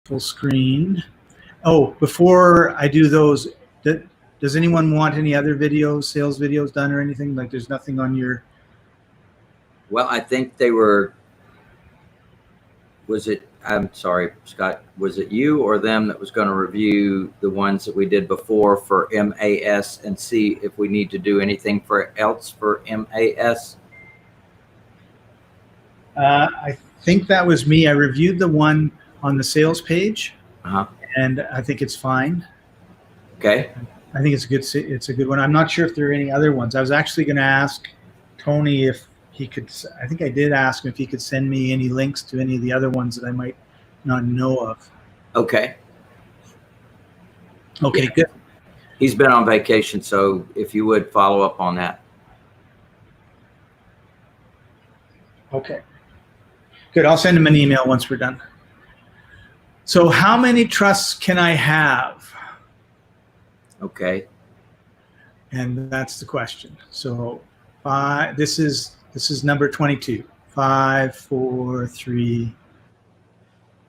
full screen. Oh, before I do those, does anyone want any other videos, sales videos done or anything? Like there's nothing on your... Well, I think they were, was it, I'm sorry, Scott, was it you or them that was going to review the ones that we did before for MAS and see if we need to do anything else for MAS? I think that was me. I reviewed the one on the sales page, and I think it's fine. Okay. I think it's a good one. I'm not sure if there are any other ones. I was actually going to ask Tony if he could. I think I did ask him if he could send me any links to any of the other ones that I might not know of. Okay. Okay, Yeah. good. He's been on vacation, so if you would follow up on that. Okay. Good. I'll send him an email once we're done. So how many trusts can I have? Okay. And that's the question. So this is number 22. 5, 4, 3.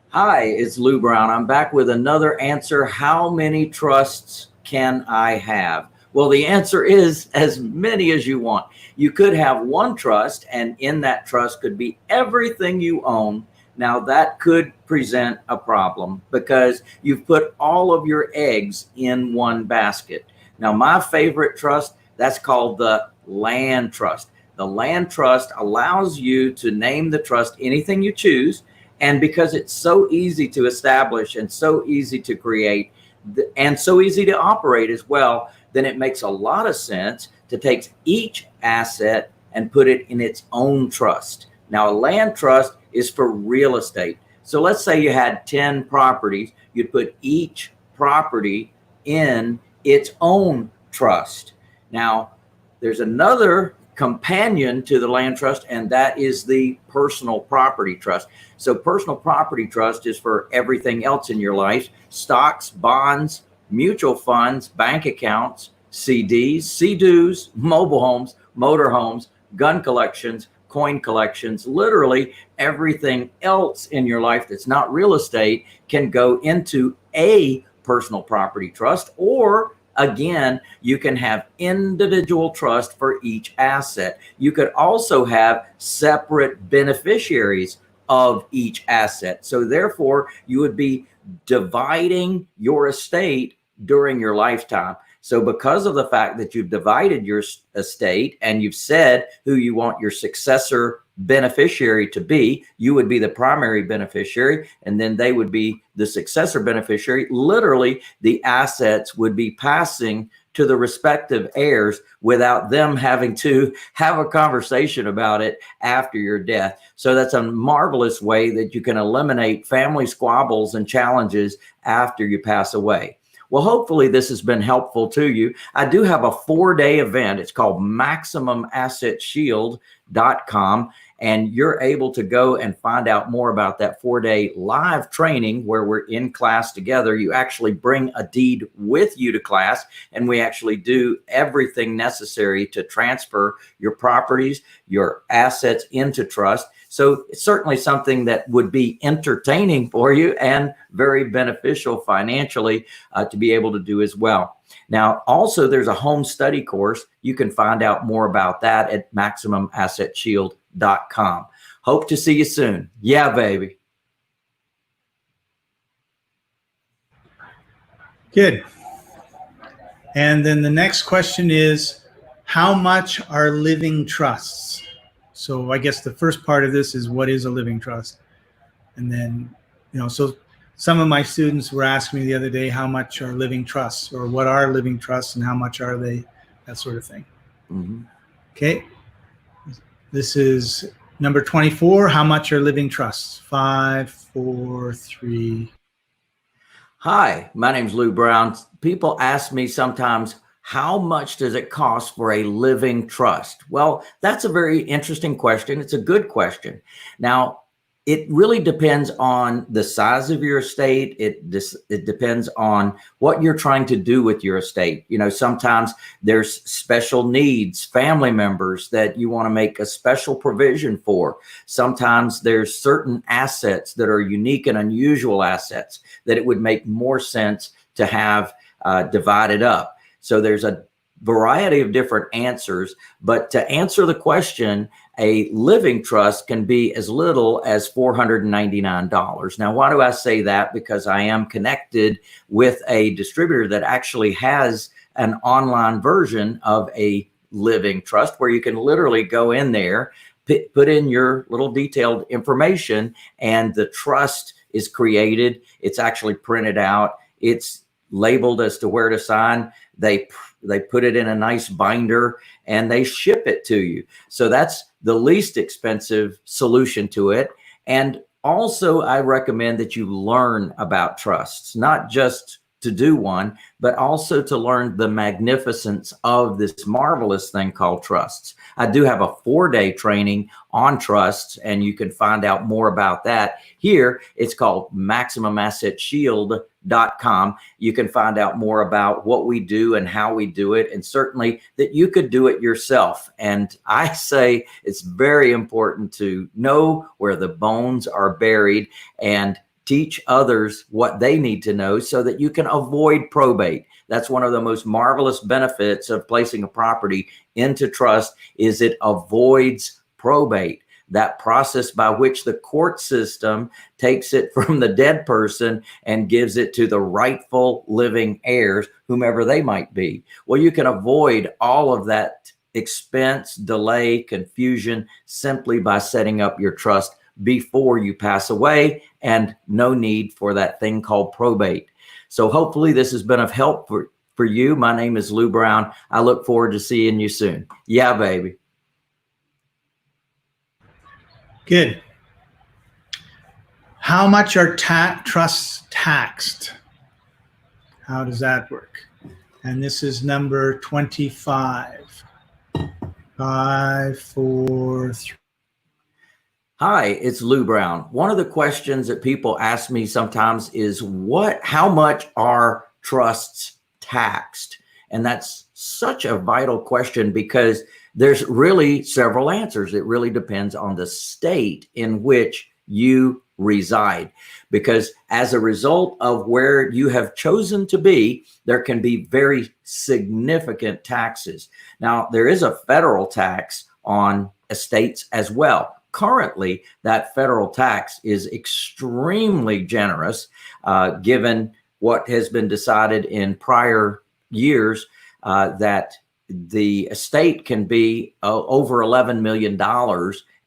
Hi, it's Lou Brown. I'm back with another answer. How many trusts can I have? Well, the answer is as many as you want. You could have one trust, and in that trust could be everything you own. Now that could present a problem because you've put all of your eggs in one basket. Now, my favorite trust, that's called the land trust. The land trust allows you to name the trust anything you choose. And because it's so easy to establish and so easy to create and so easy to operate as well, then it makes a lot of sense to take each asset and put it in its own trust. Now, a land trust is for real estate. So let's say you had 10 properties, you'd put each property in its own trust. Now, there's another companion to the land trust, and that is the personal property trust. So personal property trust is for everything else in your life: stocks, bonds, mutual funds, bank accounts, CDs, CDs, mobile homes, motor homes, gun collections, coin collections. Literally everything else in your life that's not real estate can go into a personal property trust, or again, you can have individual trust for each asset. You could also have separate beneficiaries of each asset. So therefore, you would be dividing your estate during your lifetime. So because of the fact that you've divided your estate and you've said who you want your successor beneficiary to be, you would be the primary beneficiary, and then they would be the successor beneficiary. Literally, the assets would be passing to the respective heirs without them having to have a conversation about it after your death. So that's a marvelous way that you can eliminate family squabbles and challenges after you pass away. Well, hopefully this has been helpful to you. I do have a 4-day event. It's called MaximumAssetShield.com. And you're able to go and find out more about that 4-day live training where we're in class together. You actually bring a deed with you to class, and we actually do everything necessary to transfer your properties, your assets into trust. So it's certainly something that would be entertaining for you and very beneficial financially to be able to do as well. Now, also, there's a home study course. You can find out more about that at MaximumAssetShield.com. Hope to see you soon. Yeah, baby. Good. And then the next question is, how much are living trusts? So I guess the first part of this is, what is a living trust? And then, so some of my students were asking me the other day, how much are living trusts, or what are living trusts and how much are they, that sort of thing. Mm-hmm. Okay. This is number 24. How much are living trusts? 5, 4, 3. Hi, my name's Lou Brown. People ask me sometimes, how much does it cost for a living trust? Well, that's a very interesting question. It's a good question. Now, It really depends on the size of your estate. It depends on what you're trying to do with your estate. You know, sometimes there's special needs, family members that you want to make a special provision for. Sometimes there's certain assets that are unique and unusual assets that it would make more sense to have divided up. So there's a variety of different answers, but to answer the question, a living trust can be as little as $499. Now, why do I say that? Because I am connected with a distributor that actually has an online version of a living trust where you can literally go in there, put in your little detailed information, and the trust is created. It's actually printed out. It's labeled as to where to sign. They put it in a nice binder and they ship it to you. So that's the least expensive solution to it. And also, I recommend that you learn about trusts, not just to do one, but also to learn the magnificence of this marvelous thing called trusts. I do have a 4-day training on trusts, and you can find out more about that here. It's called MaximumAssetShield.com. You can find out more about what we do and how we do it, and certainly that you could do it yourself. And I say it's very important to know where the bones are buried and teach others what they need to know so that you can avoid probate. That's one of the most marvelous benefits of placing a property into trust, is it avoids probate. That process by which the court system takes it from the dead person and gives it to the rightful living heirs, whomever they might be. Well, you can avoid all of that expense, delay, confusion simply by setting up your trust before you pass away, and no need for that thing called probate. So hopefully this has been of help for you. My name is Lou Brown. I look forward to seeing you soon. Yeah, baby. Good. How much are trusts taxed? How does that work? And this is number 25. 5, 4, 3. Hi, it's Lou Brown. One of the questions that people ask me sometimes is how much are trusts taxed? And that's such a vital question because there's really several answers. It really depends on the state in which you reside, because as a result of where you have chosen to be, there can be very significant taxes. Now, there is a federal tax on estates as well. Currently, that federal tax is extremely generous, given what has been decided in prior years, that the estate can be over $11 million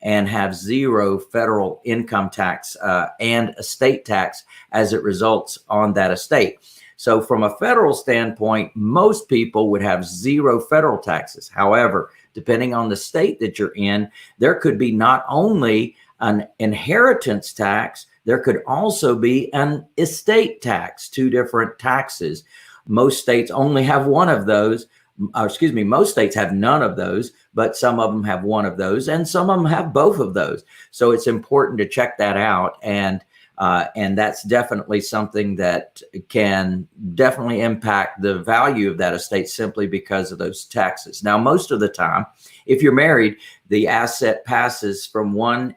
and have zero federal income tax and estate tax as it results on that estate. So from a federal standpoint, most people would have zero federal taxes. However, depending on the state that you're in, there could be not only an inheritance tax, there could also be an estate tax, 2 different taxes. Most states only have one of those. Most states have none of those, but some of them have one of those, and some of them have both of those. So it's important to check that out. And that's definitely something that can definitely impact the value of that estate simply because of those taxes. Now, most of the time, if you're married, the asset passes from one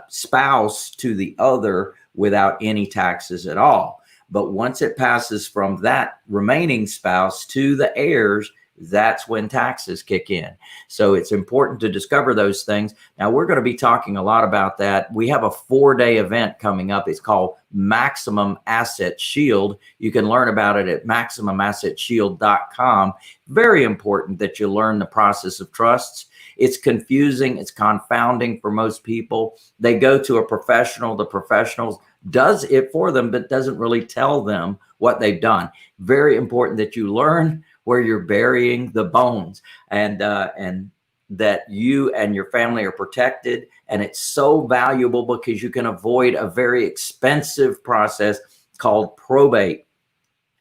spouse to the other without any taxes at all. But once it passes from that remaining spouse to the heirs, that's when taxes kick in. So it's important to discover those things. Now, we're going to be talking a lot about that. We have a 4-day event coming up. It's called Maximum Asset Shield. You can learn about it at MaximumAssetShield.com. Very important that you learn the process of trusts. It's confusing. It's confounding for most people. They go to a professional. The professional does it for them, but doesn't really tell them what they've done. Very important that you learn where you're burying the bones, and that you and your family are protected. And it's so valuable because you can avoid a very expensive process called probate.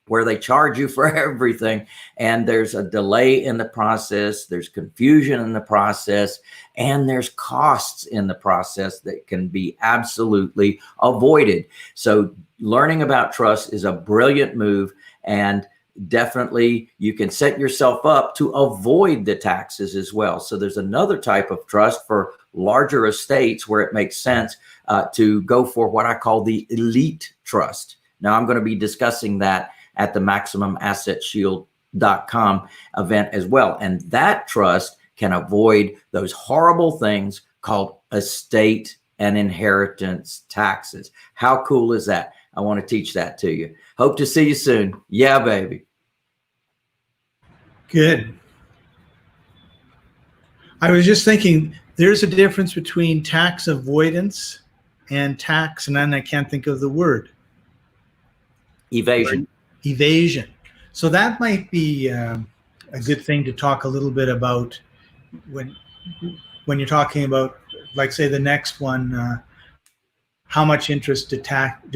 where they charge you for everything, and there's a delay in the process, there's confusion in the process, and there's costs in the process that can be absolutely avoided. So learning about trust is a brilliant move, and definitely you can set yourself up to avoid the taxes as well. So there's another type of trust for larger estates where it makes sense to go for what I call the elite trust. Now, I'm going to be discussing that at the MaximumAssetShield.com event as well. And that trust can avoid those horrible things called estate and inheritance taxes. How cool is that? I want to teach that to you. Hope to see you soon. Yeah, baby. Good. I was just thinking there's a difference between tax avoidance and tax, and then I can't think of the word. Evasion. Evasion. So that might be a good thing to talk a little bit about when you're talking about, like, say, the next one, how much interest do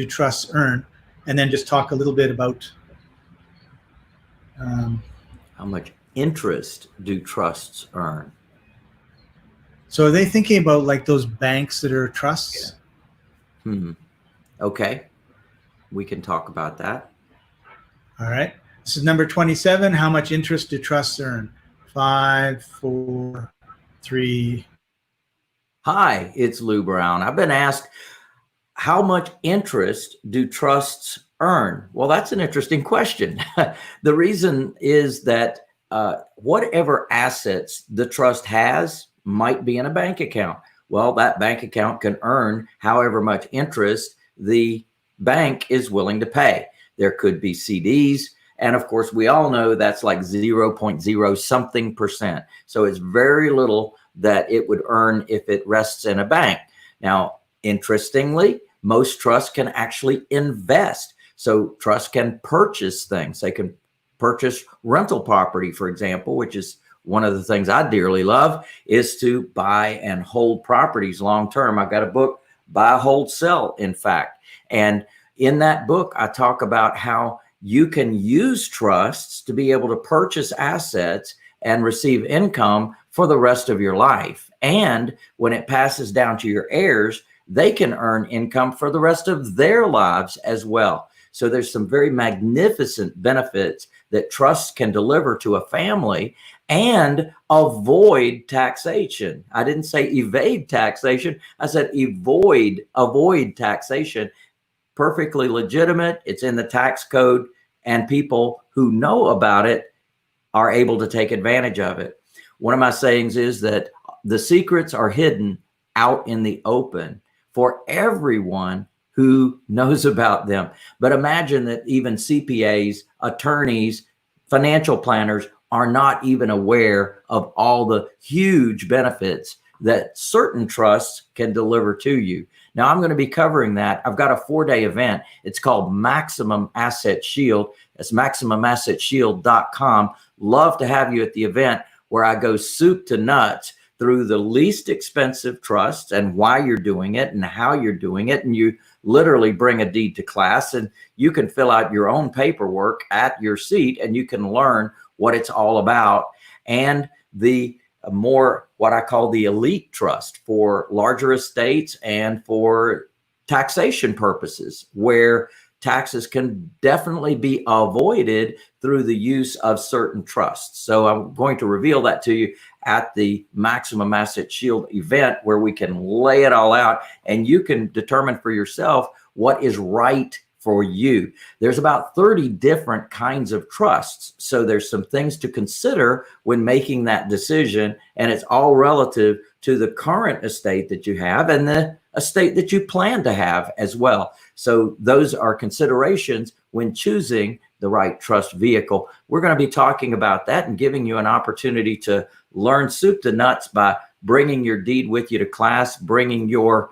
trusts earn, and then just talk a little bit about how much interest do trusts earn? So are they thinking about like those banks that are trusts? Yeah. Okay. We can talk about that. All right. This is number 27. How much interest do trusts earn? 5, 4, 3. Hi, it's Lou Brown. I've been asked, how much interest do trusts earn? Well, that's an interesting question. The reason is that whatever assets the trust has might be in a bank account. Well, that bank account can earn however much interest the bank is willing to pay. There could be CDs. And of course, we all know that's like 0.0 something percent. So it's very little that it would earn if it rests in a bank. Now, interestingly, most trusts can actually invest. So trusts can purchase things. They can purchase rental property, for example, which is one of the things I dearly love, is to buy and hold properties long term. I've got a book, Buy, Hold, Sell, in fact. And in that book, I talk about how you can use trusts to be able to purchase assets and receive income for the rest of your life. And when it passes down to your heirs, they can earn income for the rest of their lives as well. So there's some very magnificent benefits that trusts can deliver to a family and avoid taxation. I didn't say evade taxation. I said avoid taxation. Perfectly legitimate. It's in the tax code, and people who know about it are able to take advantage of it. One of my sayings is that the secrets are hidden out in the open for everyone who knows about them. But imagine that even CPAs, attorneys, financial planners are not even aware of all the huge benefits that certain trusts can deliver to you. Now, I'm going to be covering that. I've got a 4-day event. It's called Maximum Asset Shield. That's MaximumAssetShield.com. Love to have you at the event where I go soup to nuts through the least expensive trusts and why you're doing it and how you're doing it. And you literally bring a deed to class, and you can fill out your own paperwork at your seat, and you can learn what it's all about. And the more what I call the elite trust for larger estates and for taxation purposes, where taxes can definitely be avoided through the use of certain trusts. So I'm going to reveal that to you at the Maximum Asset Shield event, where we can lay it all out and you can determine for yourself what is right for you. There's about 30 different kinds of trusts. So there's some things to consider when making that decision, and it's all relative to the current estate that you have and the estate that you plan to have as well. So those are considerations when choosing the right trust vehicle. We're going to be talking about that and giving you an opportunity to learn soup to nuts by bringing your deed with you to class, bringing your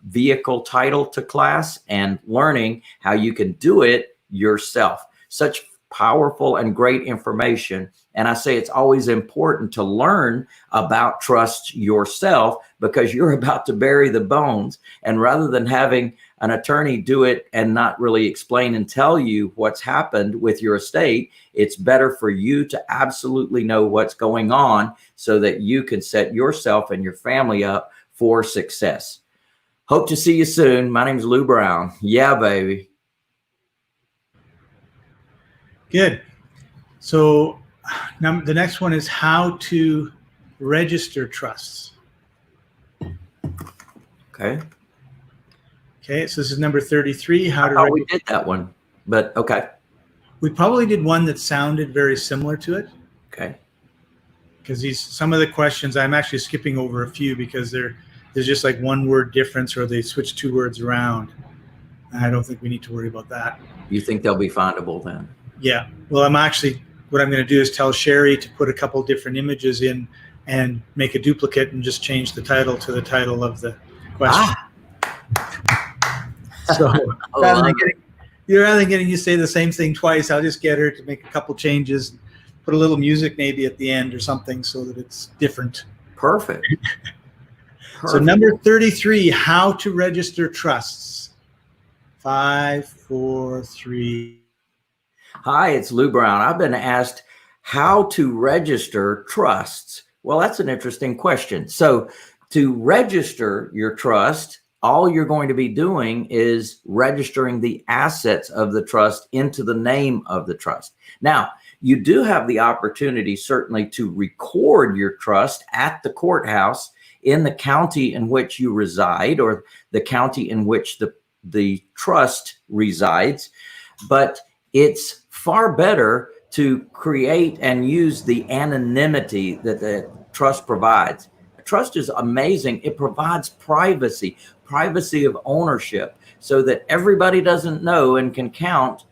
vehicle title to class, and learning how you can do it yourself. Such powerful and great information. And I say it's always important to learn about trust yourself, because you're about to bury the bones. And rather than having an attorney do it and not really explain and tell you what's happened with your estate, it's better for you to absolutely know what's going on so that you can set yourself and your family up for success. Hope to see you soon. My name is Lou Brown. Yeah, baby. Good. So now the next one is how to register trusts. Okay. Okay, so this is number 33. How to Oh, we did that one, but okay. We probably did one that sounded very similar to it. Okay. Because some of the questions, I'm actually skipping over a few because there's just like one word difference, or they switch two words around. I don't think we need to worry about that. You think they'll be findable then? Yeah. Well, what I'm going to do is tell Sherry to put a couple different images in and make a duplicate and just change the title to the title of the question. So rather than getting you to say the same thing twice, I'll just get her to make a couple changes, put a little music maybe at the end or something so that it's different. Perfect. So number 33, how to register trusts. 5, 4, 3. Hi, it's Lou Brown. I've been asked how to register trusts. Well, that's an interesting question. So to register your trust, all you're going to be doing is registering the assets of the trust into the name of the trust. Now, you do have the opportunity certainly to record your trust at the courthouse in the county in which you reside, or the county in which the trust resides. But it's far better to create and use the anonymity that the trust provides. Trust is amazing. It provides privacy of ownership, so that everybody doesn't know and can count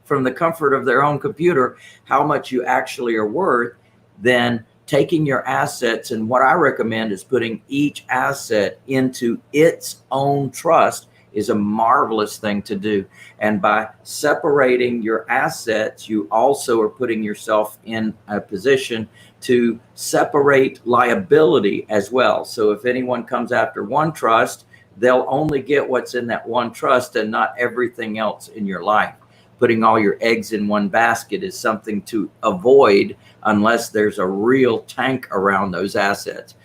from the comfort of their own computer how much you actually are worth. Then taking your assets, and what I recommend is putting each asset into its own trust, is a marvelous thing to do. And by separating your assets, you also are putting yourself in a position to separate liability as well. So if anyone comes after one trust, they'll only get what's in that one trust and not everything else in your life. Putting all your eggs in one basket is something to avoid unless there's a real tank around those assets.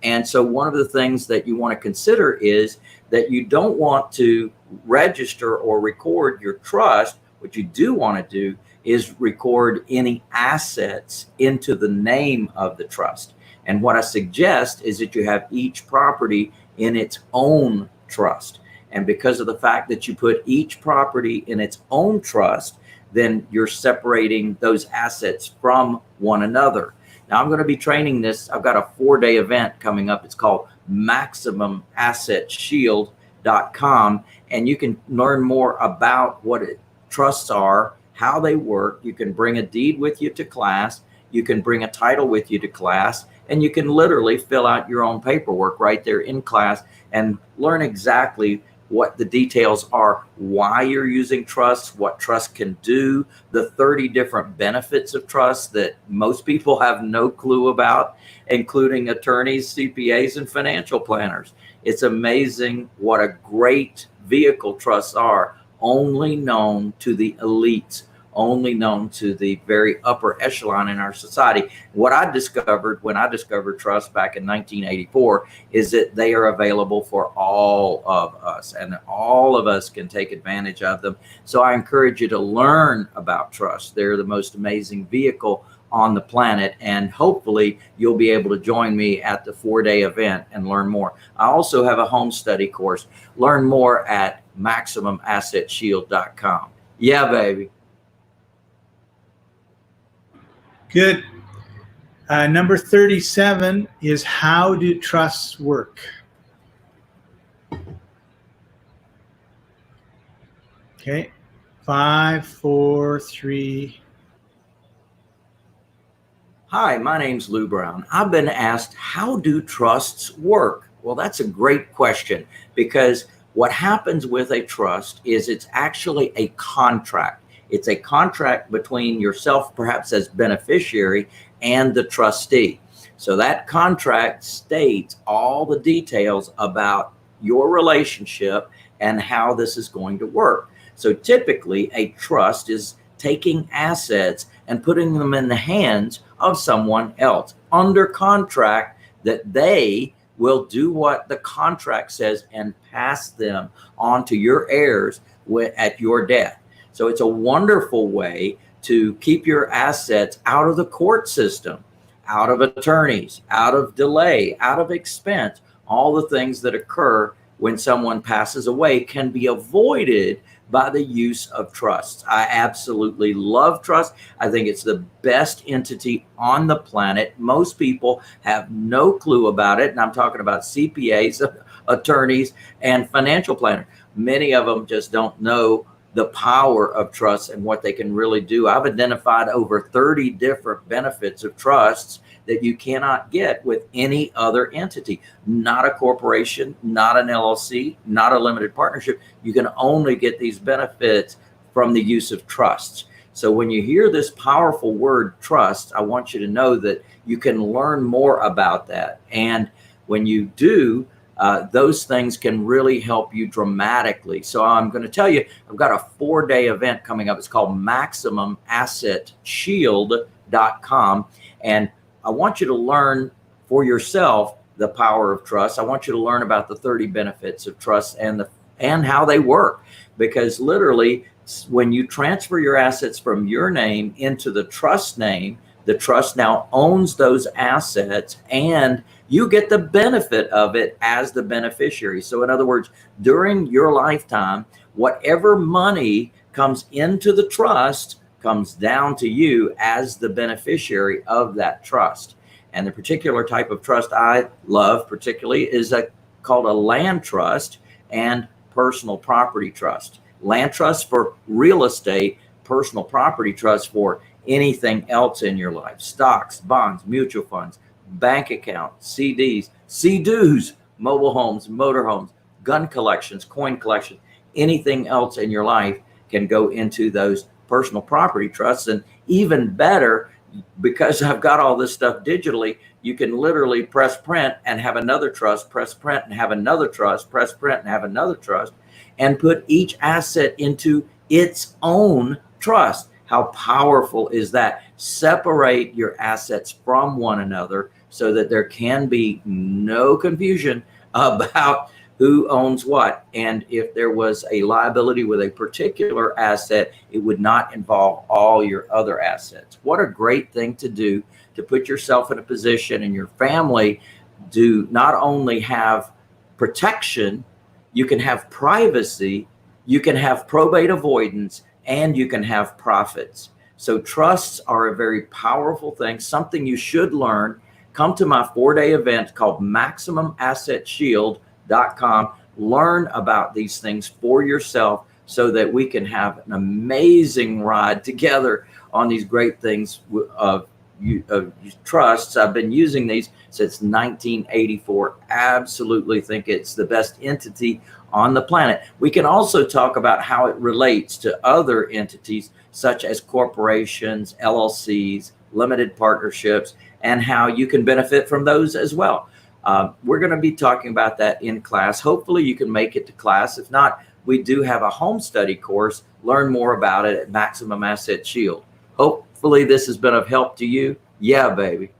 And so one of the things that you want to consider is that you don't want to register or record your trust. What you do want to do is record any assets into the name of the trust. And what I suggest is that you have each property in its own trust. And because of the fact that you put each property in its own trust, then you're separating those assets from one another. Now, I'm going to be training this. I've got a 4-day event coming up. It's called MaximumAssetShield.com. And you can learn more about what trusts are, how they work. You can bring a deed with you to class. You can bring a title with you to class. And you can literally fill out your own paperwork right there in class and learn exactly what the details are, why you're using trusts, what trust can do, the 30 different benefits of trust that most people have no clue about, including attorneys, CPAs, and financial planners. It's amazing what a great vehicle trusts are, only known to the elites, only known to the very upper echelon in our society. What I discovered when I discovered trust back in 1984 is that they are available for all of us, and all of us can take advantage of them. So I encourage you to learn about trust. They're the most amazing vehicle on the planet, and hopefully you'll be able to join me at the 4-day event and learn more. I also have a home study course. Learn more at MaximumAssetShield.com. Yeah, baby. Good. Number 37 is how do trusts work? Okay. 5, 4, 3. Hi, my name's Lou Brown. I've been asked, how do trusts work? Well, that's a great question, because what happens with a trust is it's actually a contract. It's a contract between yourself, perhaps as beneficiary, and the trustee. So that contract states all the details about your relationship and how this is going to work. So typically, a trust is taking assets and putting them in the hands of someone else under contract that they will do what the contract says and pass them on to your heirs at your death. So it's a wonderful way to keep your assets out of the court system, out of attorneys, out of delay, out of expense. All the things that occur when someone passes away can be avoided by the use of trusts. I absolutely love trust. I think it's the best entity on the planet. Most people have no clue about it. And I'm talking about CPAs, attorneys, and financial planners. Many of them just don't know the power of trusts and what they can really do. I've identified over 30 different benefits of trusts that you cannot get with any other entity, not a corporation, not an LLC, not a limited partnership. You can only get these benefits from the use of trusts. So when you hear this powerful word trust, I want you to know that you can learn more about that. And when you do, those things can really help you dramatically. So I'm going to tell you, I've got a 4-day event coming up. It's called MaximumAssetShield.com. And I want you to learn for yourself the power of trust. I want you to learn about the 30 benefits of trust and how they work. Because literally, when you transfer your assets from your name into the trust name, the trust now owns those assets and you get the benefit of it as the beneficiary. So in other words, during your lifetime, whatever money comes into the trust comes down to you as the beneficiary of that trust. And the particular type of trust I love particularly is called a land trust and personal property trust. Land trust for real estate, personal property trust for anything else in your life: stocks, bonds, mutual funds, bank accounts, CDs, CDs, mobile homes, motorhomes, gun collections, coin collections, anything else in your life can go into those personal property trusts. And even better, because I've got all this stuff digitally, you can literally press print and have another trust, press print and have another trust, press print and have another trust, and put each asset into its own trust. How powerful is that? Separate your assets from one another so that there can be no confusion about who owns what. And if there was a liability with a particular asset, it would not involve all your other assets. What a great thing to do to put yourself in a position and your family to not only have protection, you can have privacy, you can have probate avoidance, and you can have profits. So trusts are a very powerful thing, something you should learn. Come to my 4-day event called MaximumAssetShield.com. Learn about these things for yourself so that we can have an amazing ride together on these great things of trusts. I've been using these since 1984. Absolutely think it's the best entity on the planet. We can also talk about how it relates to other entities such as corporations, LLCs, limited partnerships, and how you can benefit from those as well. We're going to be talking about that in class. Hopefully you can make it to class. If not, we do have a home study course. Learn more about it at Maximum Asset Shield. Hopefully this has been of help to you. Yeah, baby.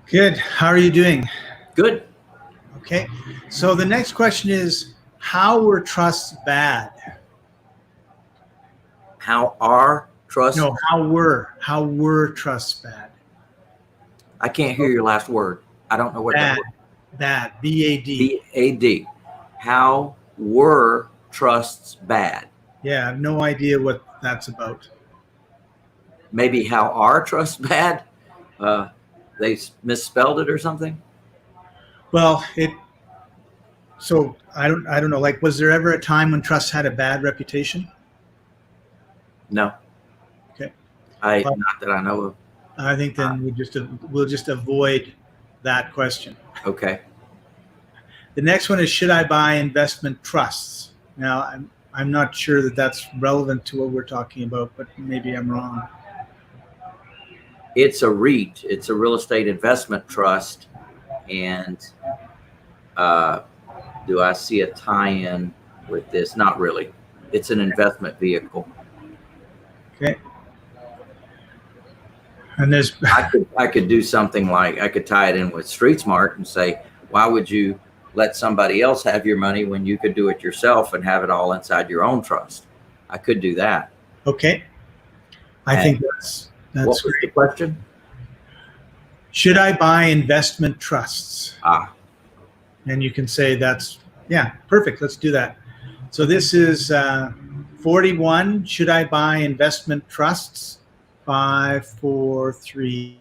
Good. How are you doing? Good. Okay. So the next question is, how were trusts bad? How are trusts? No, how were trusts bad? I can't hear your last word. I don't know what that word. Bad. B-A-D. B-A-D. How were trusts bad? Yeah, I have no idea what that's about. Maybe how are trusts bad? They misspelled it or something? Well, so I don't know. Like, was there ever a time when trusts had a bad reputation? No. Okay. Not that I know of. I think then we'll just avoid that question. Okay. The next one is, should I buy investment trusts? Now, I'm not sure that that's relevant to what we're talking about, but maybe I'm wrong. It's a REIT. It's a real estate investment trust. And do I see a tie-in with this? Not really. It's an investment vehicle. Okay. And there's I could do something like I could tie it in with Street Smart and say, why would you let somebody else have your money when you could do it yourself and have it all inside your own trust? I could do that. okay. I And think that's what was great. the question? Should I buy investment trusts? And you can say that's, yeah, perfect. Let's do that. So this is 41. Should I buy investment trusts? 5, 4, 3.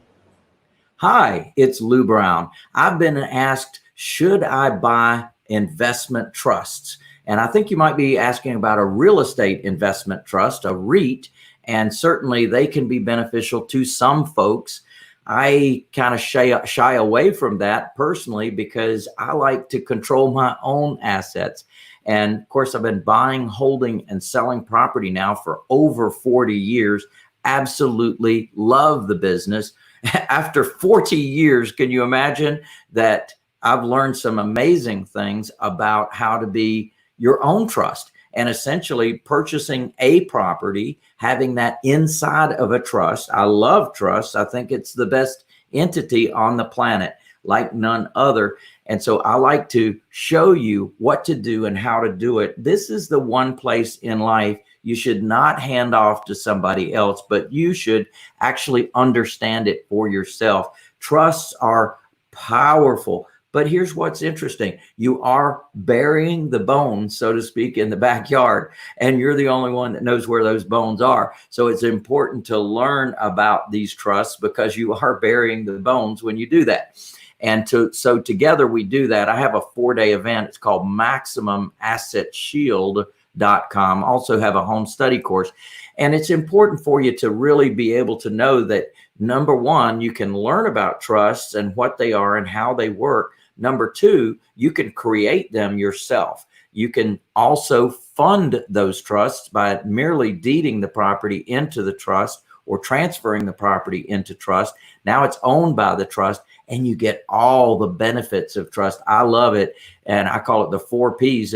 Hi, it's Lou Brown. I've been asked, should I buy investment trusts? And I think you might be asking about a real estate investment trust, a REIT, and certainly they can be beneficial to some folks. I kind of shy away from that personally because I like to control my own assets. And of course, I've been buying, holding, and selling property now for over 40 years. Absolutely love the business. After 40 years, can you imagine that I've learned some amazing things about how to be your own trust and essentially purchasing a property, having that inside of a trust. I love trusts. I think it's the best entity on the planet, like none other. And so I like to show you what to do and how to do it. This is the one place in life you should not hand off to somebody else, but you should actually understand it for yourself. Trusts are powerful. But here's what's interesting. You are burying the bones, so to speak, in the backyard, and you're the only one that knows where those bones are. So it's important to learn about these trusts because you are burying the bones when you do that. And so together we do that. I have a 4-day event. It's called MaximumAssetShield.com. Also have a home study course. And it's important for you to really be able to know that, number one, you can learn about trusts and what they are and how they work. Number two, you can create them yourself. You can also fund those trusts by merely deeding the property into the trust or transferring the property into trust. Now it's owned by the trust and you get all the benefits of trust. I love it. And I call it the 4 Ps.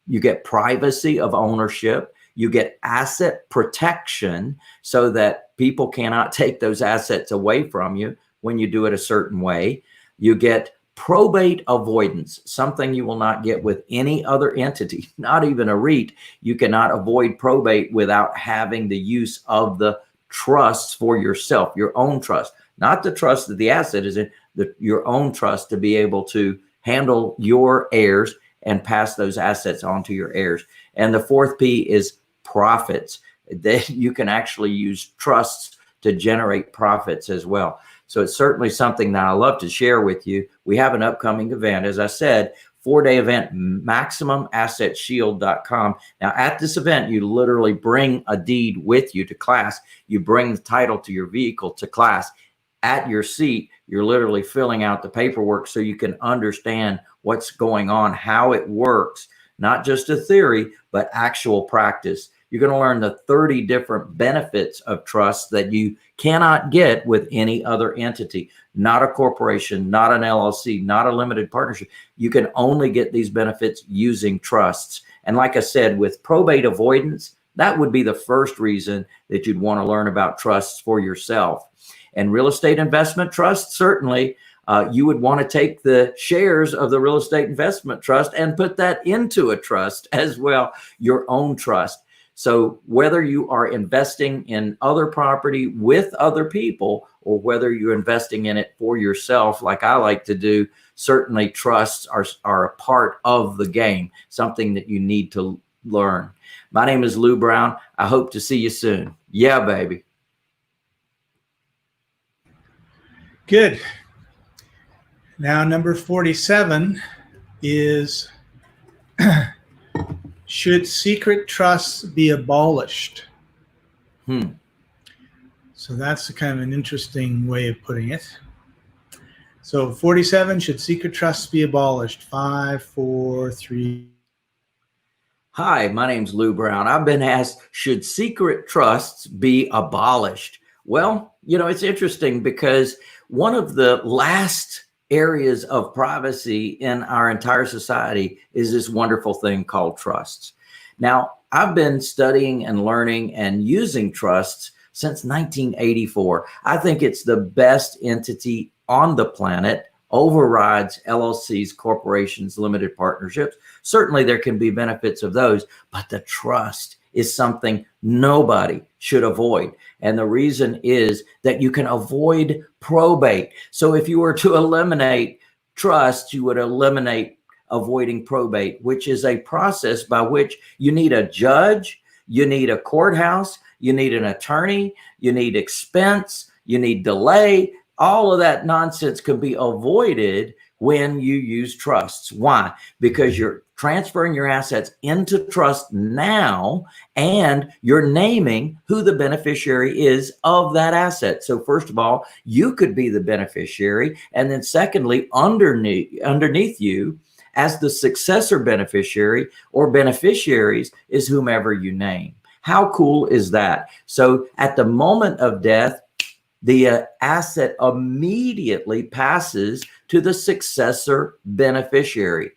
You get privacy of ownership. You get asset protection so that people cannot take those assets away from you when you do it a certain way. You get probate avoidance, something you will not get with any other entity, not even a REIT. You cannot avoid probate without having the use of the trusts for yourself, your own trust, not the trust that the asset is in, your own trust to be able to handle your heirs and pass those assets on to your heirs. And the 4th P is profits. That you can actually use trusts to generate profits as well. So it's certainly something that I love to share with you. We have an upcoming event, as I said, 4-day event, MaximumAssetShield.com. Now at this event, you literally bring a deed with you to class. You bring the title to your vehicle to class. At your seat, you're literally filling out the paperwork so you can understand what's going on, how it works, not just a theory, but actual practice. You're going to learn the 30 different benefits of trust that you cannot get with any other entity, not a corporation, not an LLC, not a limited partnership. You can only get these benefits using trusts. And like I said, with probate avoidance, that would be the first reason that you'd want to learn about trusts for yourself. And real estate investment trusts, certainly, you would want to take the shares of the real estate investment trust and put that into a trust as well, your own trust. So whether you are investing in other property with other people or whether you're investing in it for yourself, like I like to do, certainly trusts are a part of the game, something that you need to learn. My name is Lou Brown. I hope to see you soon. Yeah, baby. Good. Now, number 47 is should secret trusts be abolished? So that's kind of an interesting way of putting it. So 47, should secret trusts be abolished? 5, 4, 3. Hi, my name's Lou Brown. I've been asked, should secret trusts be abolished? Well, it's interesting because one of the last areas of privacy in our entire society is this wonderful thing called trusts. Now, I've been studying and learning and using trusts since 1984. I think it's the best entity on the planet, overrides LLCs, corporations, limited partnerships. Certainly there can be benefits of those, but the trust is something nobody should avoid. And the reason is that you can avoid probate. So if you were to eliminate trust, you would eliminate avoiding probate, which is a process by which you need a judge, you need a courthouse, you need an attorney, you need expense, you need delay. All of that nonsense can be avoided when you use trusts. Why? Because you're transferring your assets into trust now, and you're naming who the beneficiary is of that asset. So first of all, you could be the beneficiary. And then secondly, underneath you as the successor beneficiary or beneficiaries is whomever you name. How cool is that? So at the moment of death, the asset immediately passes to the successor beneficiary.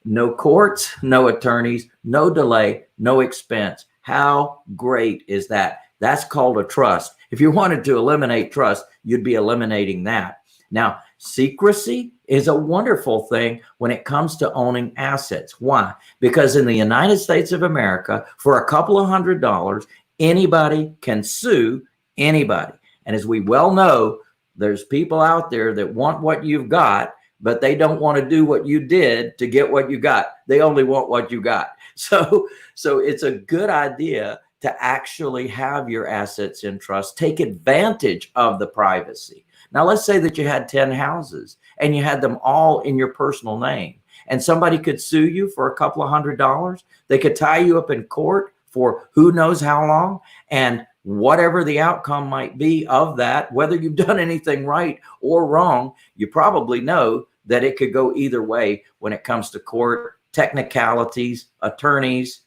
No courts, no attorneys, no delay, no expense. How great is that? That's called a trust. If you wanted to eliminate trust, you'd be eliminating that. Now, secrecy is a wonderful thing when it comes to owning assets. Why? Because in the United States of America, for a couple of $100s, anybody can sue anybody. And as we well know, there's people out there that want what you've got, but they don't want to do what you did to get what you got. They only want what you got. So it's a good idea to actually have your assets in trust. Take advantage of the privacy. Now, let's say that you had 10 houses and you had them all in your personal name, and somebody could sue you for a couple of $100. They could tie you up in court for who knows how long, and whatever the outcome might be of that, whether you've done anything right or wrong, you probably know that it could go either way when it comes to court, technicalities, attorneys,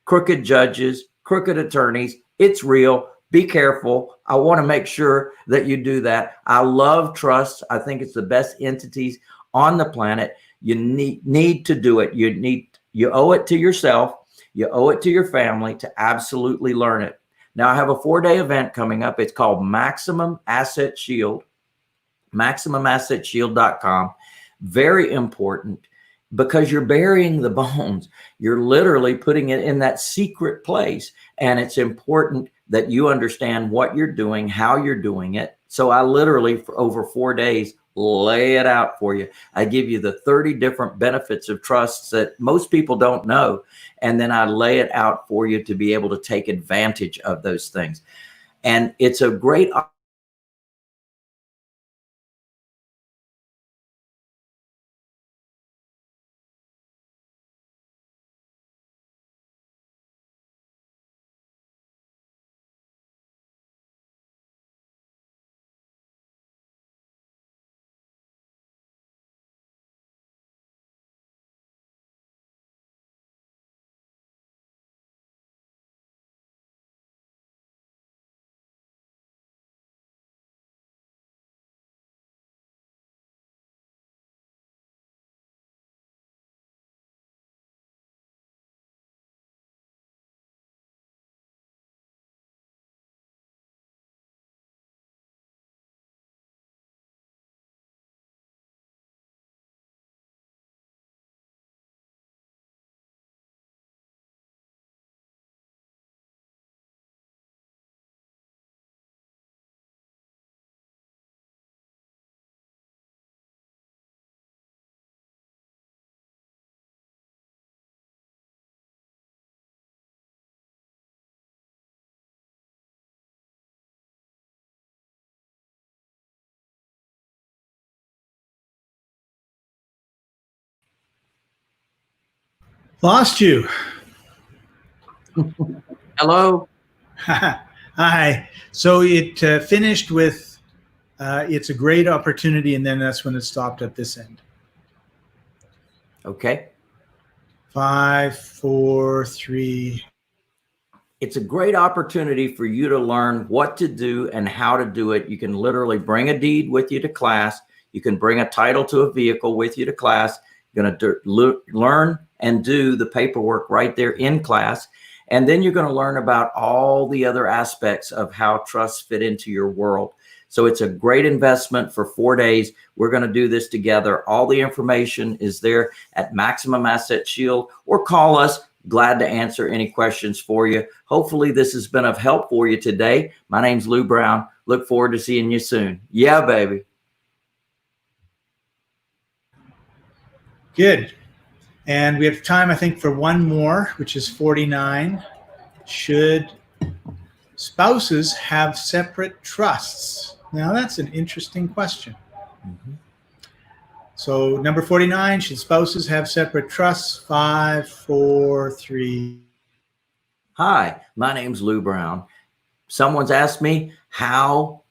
crooked judges, crooked attorneys. It's real. Be careful. I want to make sure that you do that. I love trusts. I think it's the best entities on the planet. You need to do it. You owe it to yourself. You owe it to your family to absolutely learn it. Now, I have a 4-day event coming up. It's called Maximum Asset Shield, MaximumAssetShield.com. Very important because you're burying the bones. You're literally putting it in that secret place. And it's important that you understand what you're doing, how you're doing it. So I literally, for over 4 days, lay it out for you. I give you the 30 different benefits of trusts that most people don't know. And then I lay it out for you to be able to take advantage of those things. And it's a great Lost you. hello. Hi. So it finished with it's a great opportunity, and then that's when it stopped at this end. Okay. 5, 4, 3. It's a great opportunity for you to learn what to do and how to do it. You can literally bring a deed with you to class. You can bring a title to a vehicle with you to class. You're going to learn and do the paperwork right there in class. And then you're going to learn about all the other aspects of how trusts fit into your world. So it's a great investment for 4 days. We're going to do this together. All the information is there at Maximum Asset Shield, or call us. Glad to answer any questions for you. Hopefully this has been of help for you today. My name's Lou Brown. Look forward to seeing you soon. Yeah, baby. Good. And we have time, I think, for one more, which is 49. Should spouses have separate trusts? Now, that's an interesting question. So number 49, should spouses have separate trusts? 5, 4, 3. Hi, my name's Lou Brown. Someone's asked me how.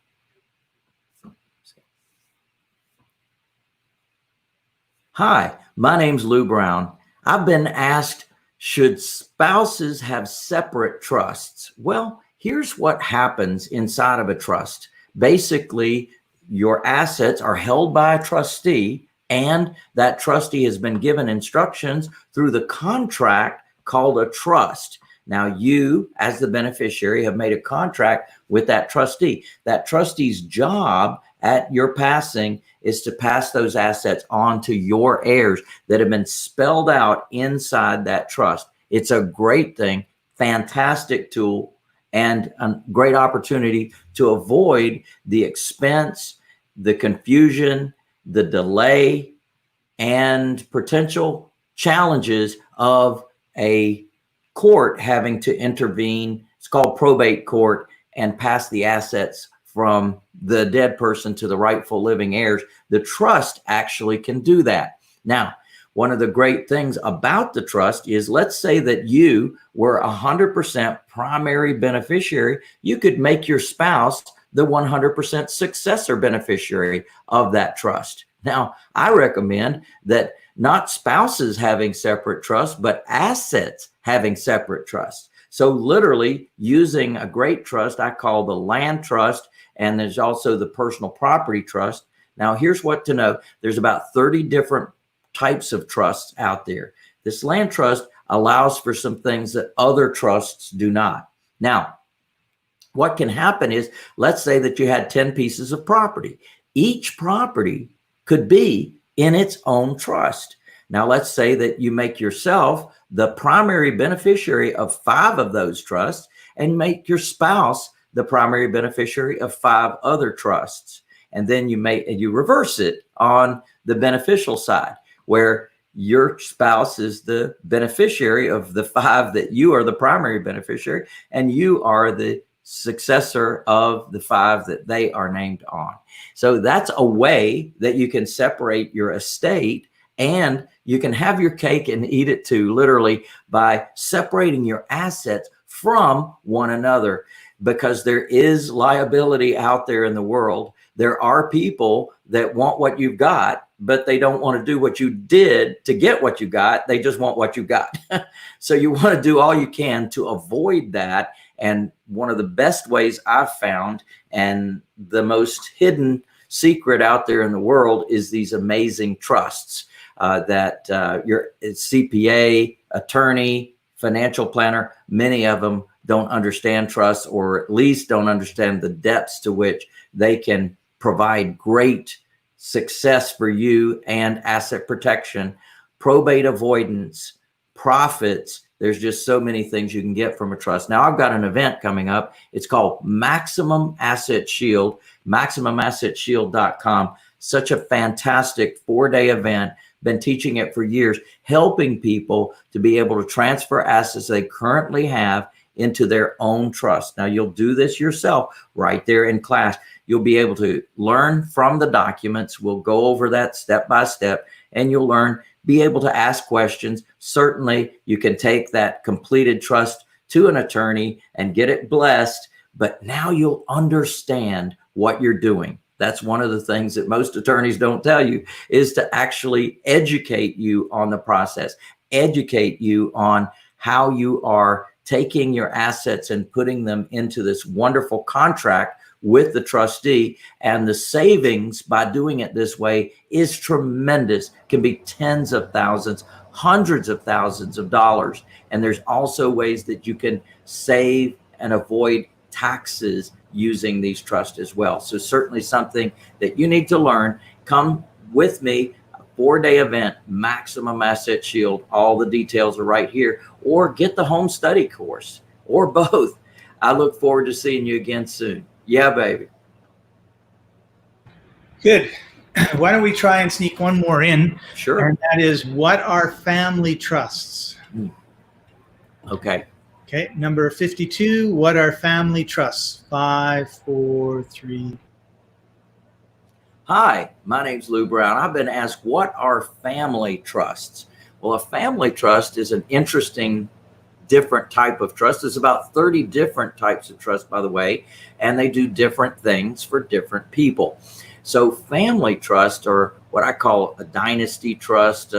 Hi, my name's Lou Brown. I've been asked, should spouses have separate trusts? Well, here's what happens inside of a trust. Basically, your assets are held by a trustee, and that trustee has been given instructions through the contract called a trust. Now, you, as the beneficiary, have made a contract with that trustee. That trustee's job at your passing is to pass those assets on to your heirs that have been spelled out inside that trust. It's a great thing, fantastic tool, and a great opportunity to avoid the expense, the confusion, the delay, and potential challenges of a court having to intervene. It's called probate court, and pass the assets from the dead person to the rightful living heirs. The trust actually can do that. Now, one of the great things about the trust is, let's say that you were 100% primary beneficiary. You could make your spouse the 100% successor beneficiary of that trust. Now, I recommend that not spouses having separate trusts, but assets having separate trusts. So literally using a great trust I call the land trust, and there's also the personal property trust. Now, here's what to know. There's about 30 different types of trusts out there. This land trust allows for some things that other trusts do not. Now, what can happen is, let's say that you had 10 pieces of property. Each property could be in its own trust. Now, let's say that you make yourself the primary beneficiary of 5 of those trusts, and make your spouse the primary beneficiary of 5 other trusts. And then you reverse it on the beneficial side, where your spouse is the beneficiary of the 5 that you are the primary beneficiary, and you are the successor of the 5 that they are named on. So that's a way that you can separate your estate, and you can have your cake and eat it too, literally, by separating your assets from one another, because there is liability out there in the world. There are people that want what you've got, but they don't want to do what you did to get what you got. They just want what you got. So you want to do all you can to avoid that. And one of the best ways I've found, and the most hidden secret out there in the world, is these amazing trusts that your CPA, attorney, financial planner, many of them don't understand trusts, or at least don't understand the depths to which they can provide great success for you and asset protection, probate avoidance, profits. There's just so many things you can get from a trust. Now, I've got an event coming up. It's called Maximum Asset Shield, MaximumAssetShield.com. Such a fantastic 4-day event. Been teaching it for years, helping people to be able to transfer assets they currently have into their own trust. Now, you'll do this yourself right there in class. You'll be able to learn from the documents. We'll go over that step by step, and you'll be able to ask questions. Certainly, you can take that completed trust to an attorney and get it blessed, but now you'll understand what you're doing. That's one of the things that most attorneys don't tell you, is to actually educate you on the process. educate you on how you are taking your assets and putting them into this wonderful contract with the trustee. And the savings by doing it this way is tremendous, can be tens of thousands, hundreds of thousands of dollars. And there's also ways that you can save and avoid taxes using these trusts as well. So certainly something that you need to learn. Come with me, a 4-day event, Maximum Asset Shield. All the details are right here, or get the home study course, or both. I look forward to seeing you again soon. Yeah, baby. Good. Why don't we try and sneak one more in? Sure. And that is, what are family trusts? Okay. Okay, number 52, what are family trusts? 5, 4, 3. Hi, my name's Lou Brown. I've been asked, what are family trusts? Well, a family trust is an interesting, different type of trust. There's about 30 different types of trust, by the way, and they do different things for different people. So family trust, or what I call a dynasty trust,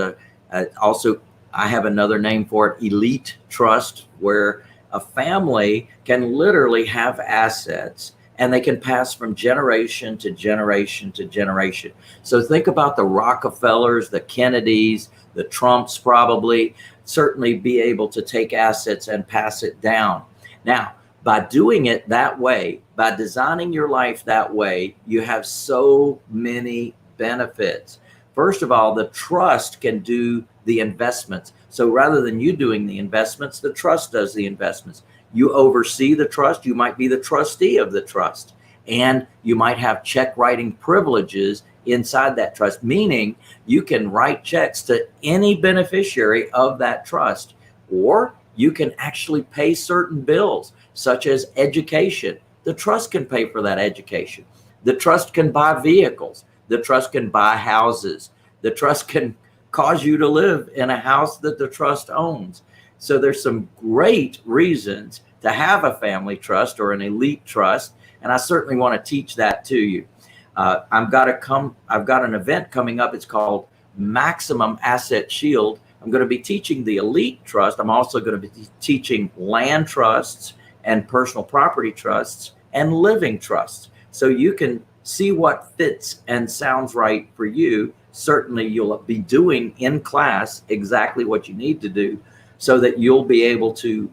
also I have another name for it, elite trust, where a family can literally have assets and they can pass from generation to generation to generation. So think about the Rockefellers, the Kennedys, the Trumps, probably certainly be able to take assets and pass it down. Now, by doing it that way, by designing your life that way, you have so many benefits. First of all, the trust can do the investments. So rather than you doing the investments, the trust does the investments. You oversee the trust. You might be the trustee of the trust, and you might have check writing privileges inside that trust, meaning you can write checks to any beneficiary of that trust, or you can actually pay certain bills, such as education. The trust can pay for that education. The trust can buy vehicles. The trust can buy houses. The trust can cause you to live in a house that the trust owns. So there's some great reasons to have a family trust or an elite trust, and I certainly want to teach that to you. I've got an event coming up. It's called Maximum Asset Shield. I'm going to be teaching the elite trust. I'm also going to be teaching land trusts and personal property trusts and living trusts. So you can see what fits and sounds right for you. Certainly you'll be doing in class exactly what you need to do so that you'll be able to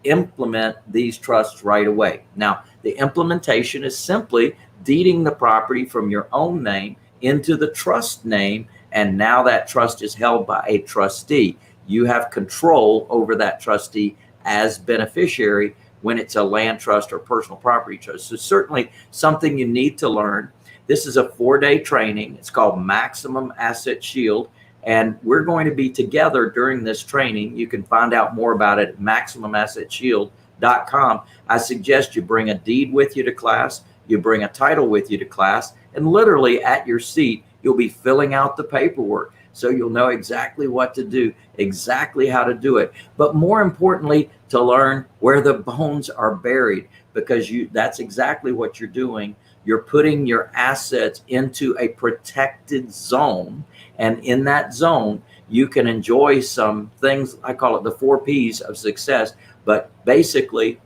implement these trusts right away. Now, the implementation is simply deeding the property from your own name into the trust name, and now that trust is held by a trustee. You have control over that trustee as beneficiary when it's a land trust or personal property trust. So certainly something you need to learn. This is a 4-day training. It's called Maximum Asset Shield, and we're going to be together during this training. You can find out more about it at MaximumAssetShield.com. I suggest you bring a deed with you to class, you bring a title with you to class, and literally at your seat, you'll be filling out the paperwork. So you'll know exactly what to do, exactly how to do it. But more importantly, to learn where the bones are buried, because that's exactly what you're doing. You're putting your assets into a protected zone. And in that zone, you can enjoy some things. I call it the 4 P's of success. But basically,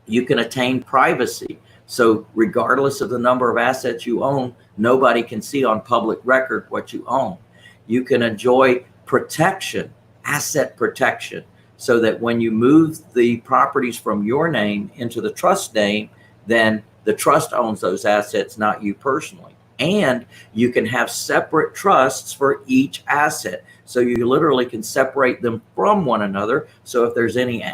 you can attain privacy. So regardless of the number of assets you own, nobody can see on public record what you own. You can enjoy protection, asset protection, so that when you move the properties from your name into the trust name, then the trust owns those assets, not you personally. And you can have separate trusts for each asset. So you literally can separate them from one another. So if there's any,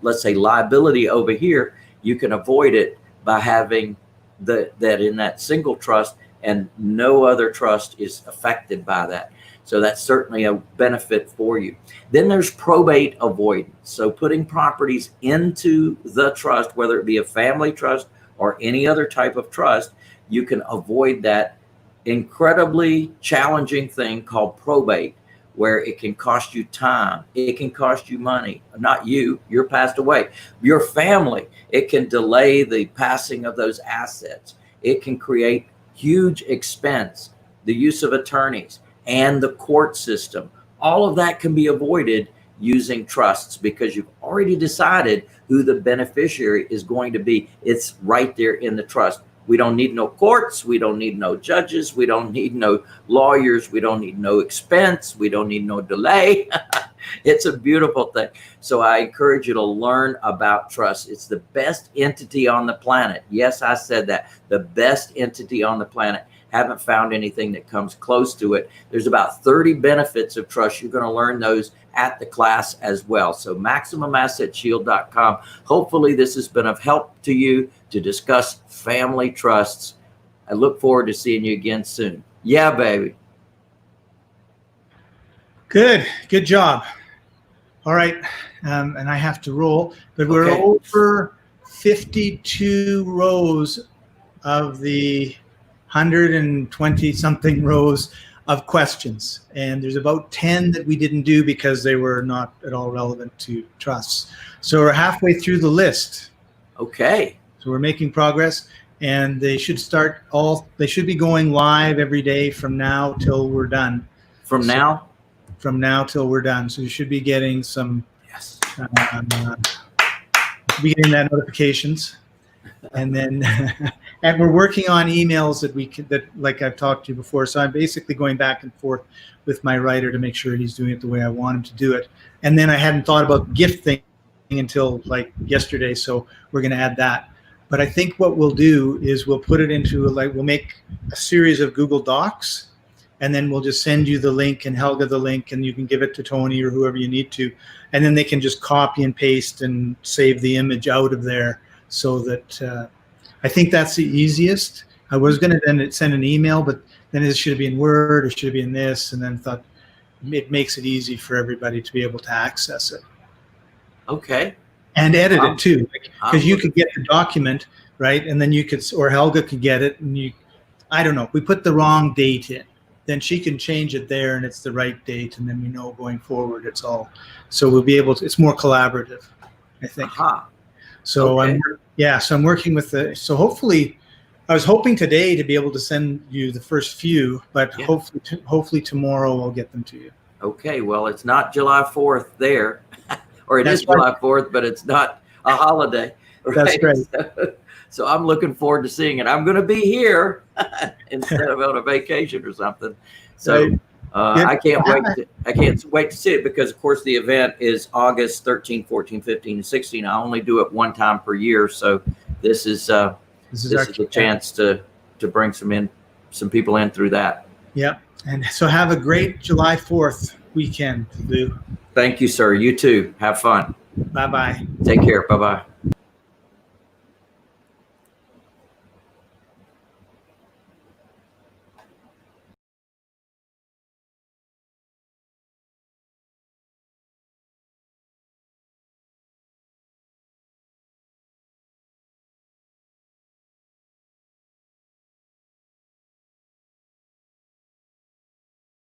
let's say, liability over here, you can avoid it by having that in that single trust, and no other trust is affected by that. So that's certainly a benefit for you. Then there's probate avoidance. So putting properties into the trust, whether it be a family trust or any other type of trust, you can avoid that incredibly challenging thing called probate, where it can cost you time, it can cost you money. Not you, you're passed away. Your family, it can delay the passing of those assets. It can create huge expense, the use of attorneys and the court system. All of that can be avoided using trusts because you've already decided who the beneficiary is going to be. It's right there in the trust. We don't need no courts. We don't need no judges. We don't need no lawyers. We don't need no expense. We don't need no delay. It's a beautiful thing. So I encourage you to learn about trust. It's the best entity on the planet. Yes, I said that. The best entity on the planet. Haven't found anything that comes close to it. There's about 30 benefits of trust. You're going to learn those at the class as well. So MaximumAssetShield.com. Hopefully this has been of help to you to discuss family trusts. I look forward to seeing you again soon. Yeah, baby. Good job. All right, and I have to roll, but we're Okay. over 52 rows of the 120 something rows of questions, and there's about 10 that we didn't do because they were not at all relevant to trusts. So we're halfway through the list. Okay. So we're making progress, and they should be going live every day from now till we're done. From now? From now till we're done. So you should be getting some, Yes. getting that notifications. And then, and we're working on emails that like I've talked to you before. So I'm basically going back and forth with my writer to make sure he's doing it the way I want him to do it. And then I hadn't thought about gift thing until like yesterday. So we're going to add that. But I think what we'll do is we'll put it into we'll make a series of Google Docs, and then we'll just send you the link and Helga the link, and you can give it to Tony or whoever you need to. And then they can just copy and paste and save the image out of there. So that I think that's the easiest. I was going to then send an email, but then it should be in Word or should be in this, and then thought it makes it easy for everybody to be able to access it. Okay. And edit it too, because you looking- could get the document, right? And then you could, or Helga could get it, and I don't know, we put the wrong date in, then she can change it there and it's the right date, and then we know going forward it's all, so we'll be able to, it's more collaborative, I think. Aha. So Okay. so I'm working with so hopefully, I was hoping today to be able to send you the first few, but Yeah. hopefully tomorrow I'll get them to you. Okay. Well, it's not July 4th there, or it That's is right. July 4th, but it's not a holiday. That's right. So I'm looking forward to seeing it. I'm going to be here instead of on a vacation or something. So Right. I can't wait to see it because, of course, the event is August 13, 14, 15, and 16. I only do it one time per year. So this is a chance to bring some people in through that. Yeah. And so have a great July 4th weekend, Lou. Thank you, sir. You too. Have fun. Bye-bye. Take care. Bye-bye.